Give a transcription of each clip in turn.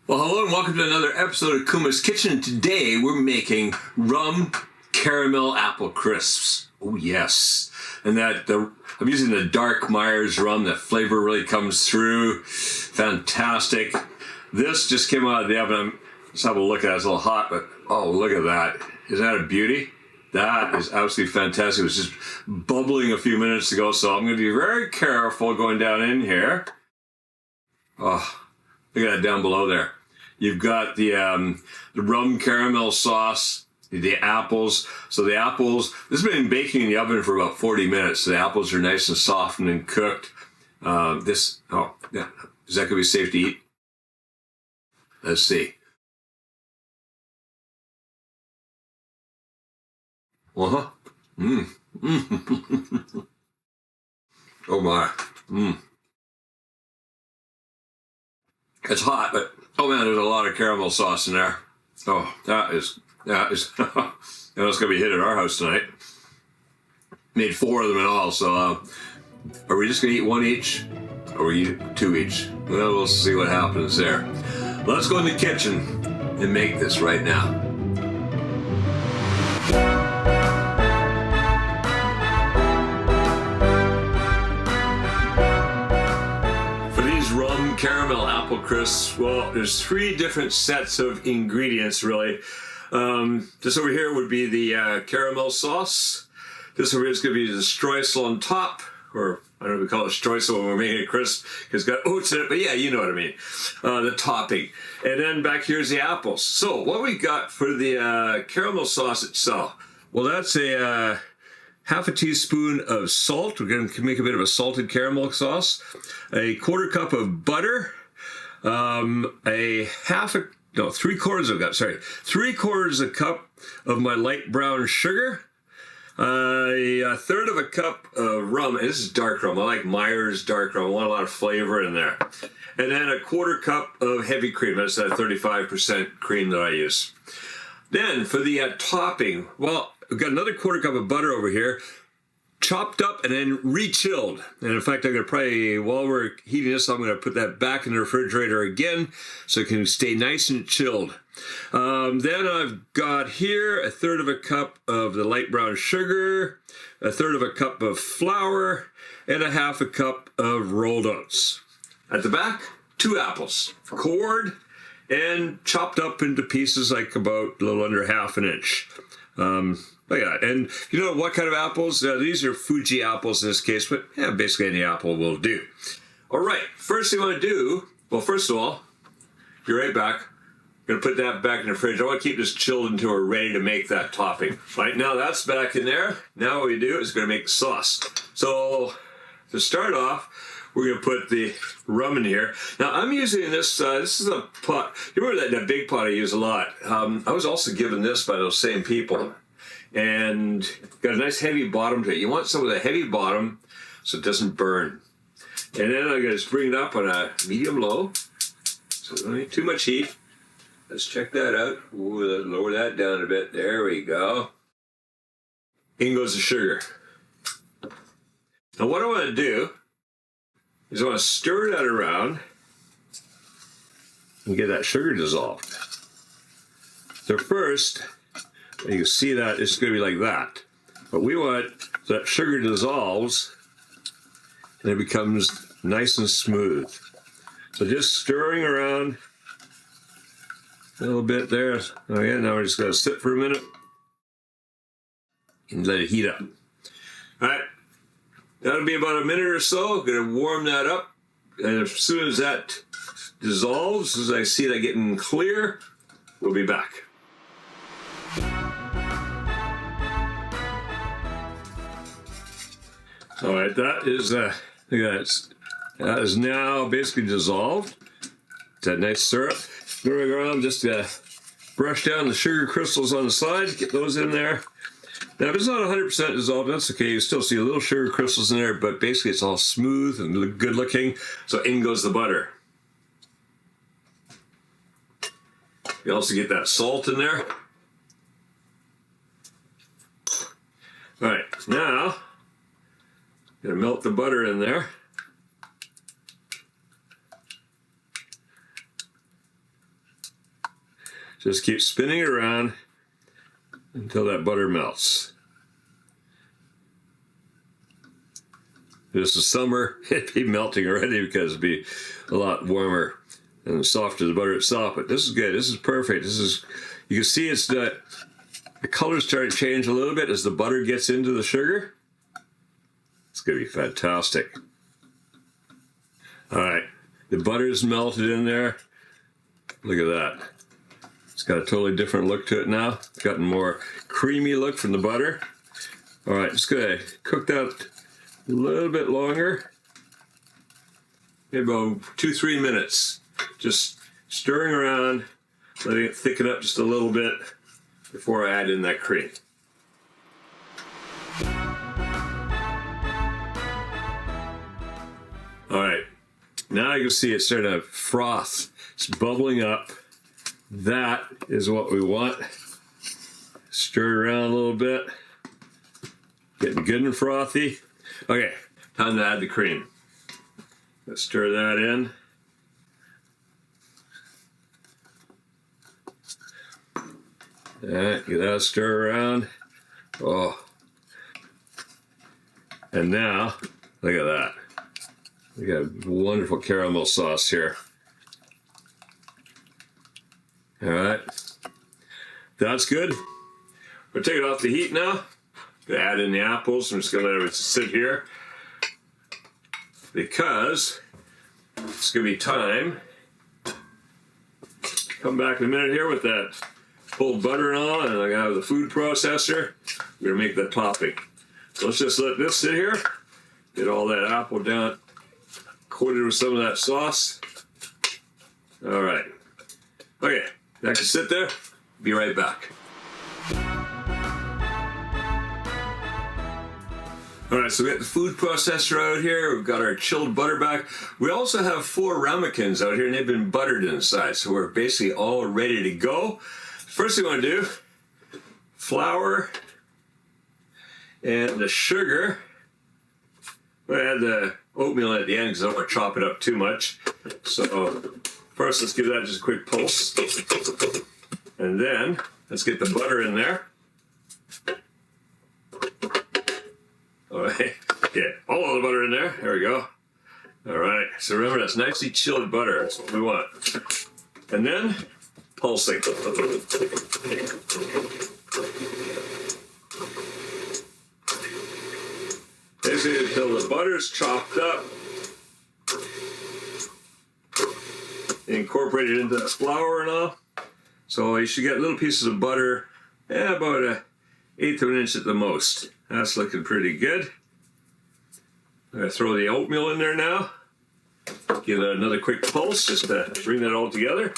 Well, hello and welcome to another episode of Kuma's Kitchen. Today we're making rum caramel apple crisps. Oh yes, and I'm using the dark Myers rum. That flavor really comes through. Fantastic. This just came out of the oven. Let's have a look at it. It's a little hot, but oh, look at that. Isn't that a beauty? That is absolutely fantastic. It was just bubbling a few minutes ago, so I'm going to be very careful going down in here. Oh, look at that down below there. You've got the rum caramel sauce, the apples. So the apples, this has been baking in the oven for about 40 minutes. So the apples are nice and softened and cooked. Is that going to be safe to eat? Let's see. Uh-huh. Oh my. It's hot, but oh man, there's a lot of caramel sauce in there. Oh, that is, it's going to be hit at our house tonight. Made 4 of them in all, so are we just going to eat 1 each? Or we eat 2 each? Well, we'll see what happens there. Let's go in the kitchen and make this right now. Rum caramel apple crisps. Well, there's 3 different sets of ingredients really. This over here would be the caramel sauce. This over here is going to be the streusel on top, or I don't know if we call it streusel when we're making a crisp because it's got oats in it, but yeah, you know what I mean. The topping. And then back here's the apples. So what we got for the caramel sauce itself? Well, that's a half a teaspoon of salt. We're going to make a bit of a salted caramel sauce. A 1/4 cup of butter. 3/4 a cup of my light brown sugar. A 1/3 of a cup of rum. And this is dark rum. I like Myers dark rum. I want a lot of flavor in there. And then a 1/4 cup of heavy cream. That's that 35% cream that I use. Then for the topping, well, we've got another 1/4 cup of butter over here, chopped up and then re-chilled. And in fact, I'm going to probably, while we're heating this, I'm going to put that back in the refrigerator again so it can stay nice and chilled. Then I've got here a 1/3 of a cup of the light brown sugar, a 1/3 of a cup of flour, and a 1/2 a cup of rolled oats. At the back, 2 apples, cored and chopped up into pieces like about a little under 1/2 inch. Look at that. And you know what kind of apples? These are Fuji apples in this case, but yeah, basically any apple will do. All right, first thing I want to do, well, first of all, be right back. I'm going to put that back in the fridge. I want to keep this chilled until we're ready to make that topping. Right now, that's back in there. Now what we do is going to make the sauce. So to start off, we're going to put the rum in here. Now, I'm using this, this is a pot. You remember that big pot I use a lot? I was also given this by those same people. And got a nice heavy bottom to it. You want some of the heavy bottom so it doesn't burn. And then I'm going to just bring it up on a medium-low. So don't need too much heat. Let's check that out. Ooh, let's lower that down a bit. There we go. In goes the sugar. Now what I want to do is I want to stir that around and get that sugar dissolved. So first, you can see that it's going to be like that. But we want that sugar dissolves and it becomes nice and smooth. So just stirring around a little bit there. Oh yeah, now we're just going to sit for a minute and let it heat up. All right. That'll be about a minute or so. Going to warm that up. And as soon as that dissolves, as I see that getting clear, we'll be back. All right, that is that is now basically dissolved. It's that nice syrup. Going around, just brush down the sugar crystals on the side, get those in there. Now, if it's not 100% dissolved, that's okay. You still see a little sugar crystals in there, but basically it's all smooth and good looking. So in goes the butter. You also get that salt in there. All right, now I'm gonna melt the butter in there. Just keep spinning it around until that butter melts. This is summer, it'd be melting already because it'd be a lot warmer and softer the butter itself. But this is good. This is perfect. This is, you can see it's the colors start to change a little bit as the butter gets into the sugar. It's gonna be fantastic. All right, the butter's melted in there. Look at that. It's got a totally different look to it now. It's gotten more creamy look from the butter. All right, just gonna cook that a little bit longer. Maybe about 2-3 minutes. Just stirring around, letting it thicken up just a little bit before I add in that cream. All right, now you can see it's starting to froth. It's bubbling up. That is what we want. Stir it around a little bit. Getting good and frothy. Okay, time to add the cream. Let's stir that in. All right, get that stir around. Oh. And now, look at that. We got a wonderful caramel sauce here. All right, that's good. We'll take it off the heat now. Gonna add in the apples. I'm just gonna let it sit here because it's gonna be time. Come back in a minute here with that pulled butter and all, and I'm gonna have the food processor. We're gonna make the topping. So let's just let this sit here. Get all that apple down, coated with some of that sauce. All right. Okay, that can sit there. Be right back. All right, so we got the food processor out here. We've got our chilled butter back. We also have 4 ramekins out here, and they've been buttered inside. So we're basically all ready to go. First thing we want to do, flour and the sugar. We'll add the oatmeal at the end because I don't want to chop it up too much. So first, let's give that just a quick pulse. And then let's get the butter in there. All right, get all of the butter in there. There we go. All right, so remember that's nicely chilled butter. That's what we want. And then pulsing. Basically until the butter's chopped up. Incorporated into the flour and all. So you should get little pieces of butter, about 1/8 of an inch at the most. That's looking pretty good. I'm gonna throw the oatmeal in there now. Give it another quick pulse just to bring that all together.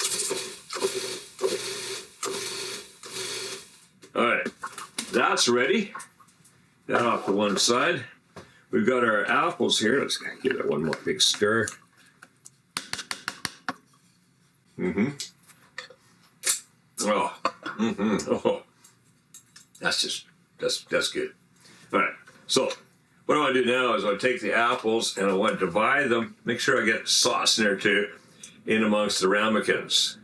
All right, that's ready. That off to one side. We've got our apples here. Let's give it one more big stir. Oh, that's good. All right, so what I want to do now is I want to take the apples and I want to divide them, make sure I get sauce in there too, in amongst the ramekins.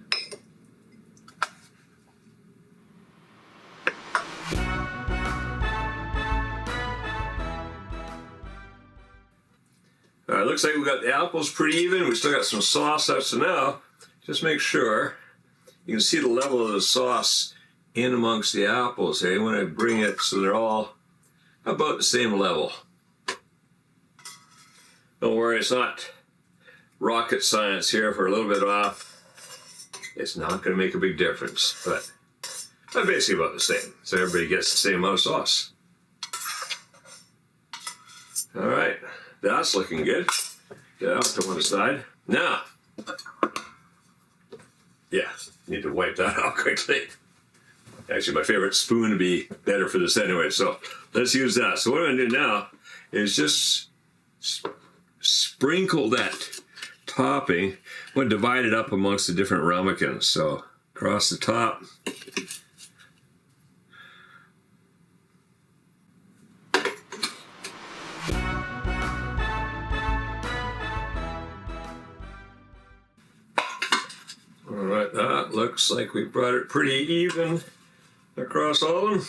All right, looks like we got the apples pretty even. We still got some sauce left, so now just make sure you can see the level of the sauce in amongst the apples. I want to bring it so they're all about the same level. Don't worry, it's not rocket science here. If we're a little bit off, it's not going to make a big difference, but they're basically about the same. So everybody gets the same amount of sauce. All right, that's looking good. Get that off to one side. Now, yeah, need to wipe that out quickly. Actually, my favorite spoon would be better for this anyway, so let's use that. So what I'm going to do now is just sprinkle that topping. I'm going to divide it up amongst the different ramekins. So across the top. All right, That looks like we brought it pretty even across all of them.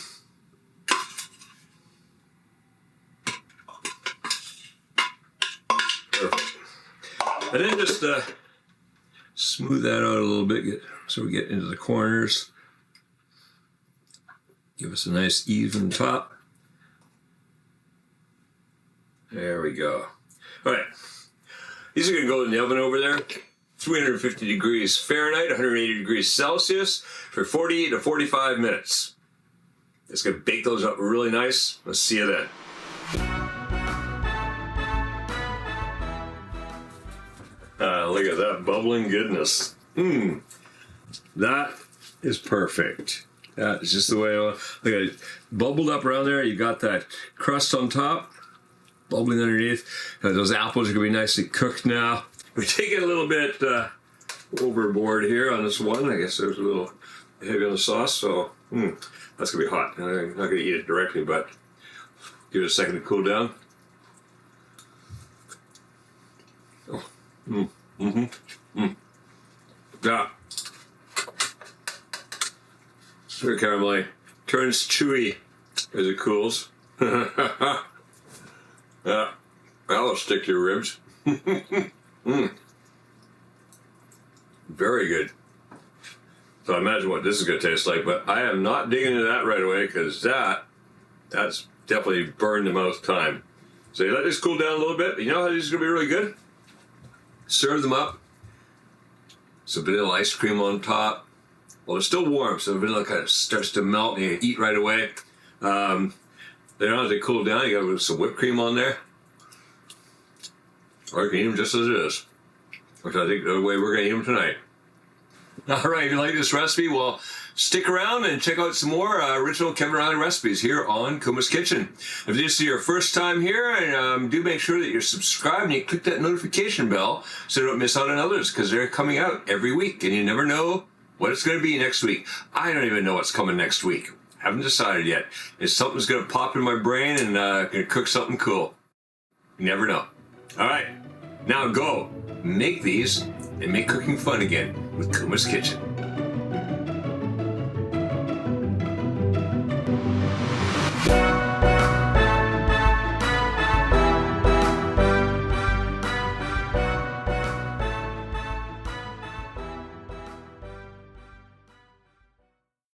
Perfect. And then just smooth that out a little bit so we get into the corners. Give us a nice even top. There we go. All right. These are going to go in the oven over there. 350 degrees Fahrenheit, 180 degrees Celsius for 40 to 45 minutes. It's going to bake those up really nice. Let's see you then. Look at that bubbling goodness. That is perfect. That is just the way I want. Look at it. Bubbled up around there. You got that crust on top, bubbling underneath. Those apples are going to be nicely cooked now. We're taking a little bit overboard here on this one. I guess there's a little heavy on the sauce, so that's going to be hot. I'm not going to eat it directly, but give it a second to cool down. Oh, yeah. Very caramelly. Turns chewy as it cools. Yeah, that'll stick to your ribs. Very good. So I imagine what this is going to taste like, but I am not digging into that right away because that's definitely burned the mouth time. So you let this cool down a little bit. You know how these are going to be really good? Serve them up. Some vanilla ice cream on top. Well, they're still warm, so the vanilla kind of starts to melt and you eat right away. Later on, as they cool down, you got some whipped cream on there. Or you can eat them just as it is, which I think the way we're going to eat them tonight. All right, if you like this recipe, well, stick around and check out some more original Kevin Riley recipes here on Kuma's Kitchen. If this is your first time here, and do make sure that you're subscribed and you click that notification bell so you don't miss out on others, because they're coming out every week, and you never know what it's going to be next week. I don't even know what's coming next week. Haven't decided yet. If something's going to pop in my brain and going to cook something cool. You never know. All right, now go make these and make cooking fun again with Kuma's Kitchen.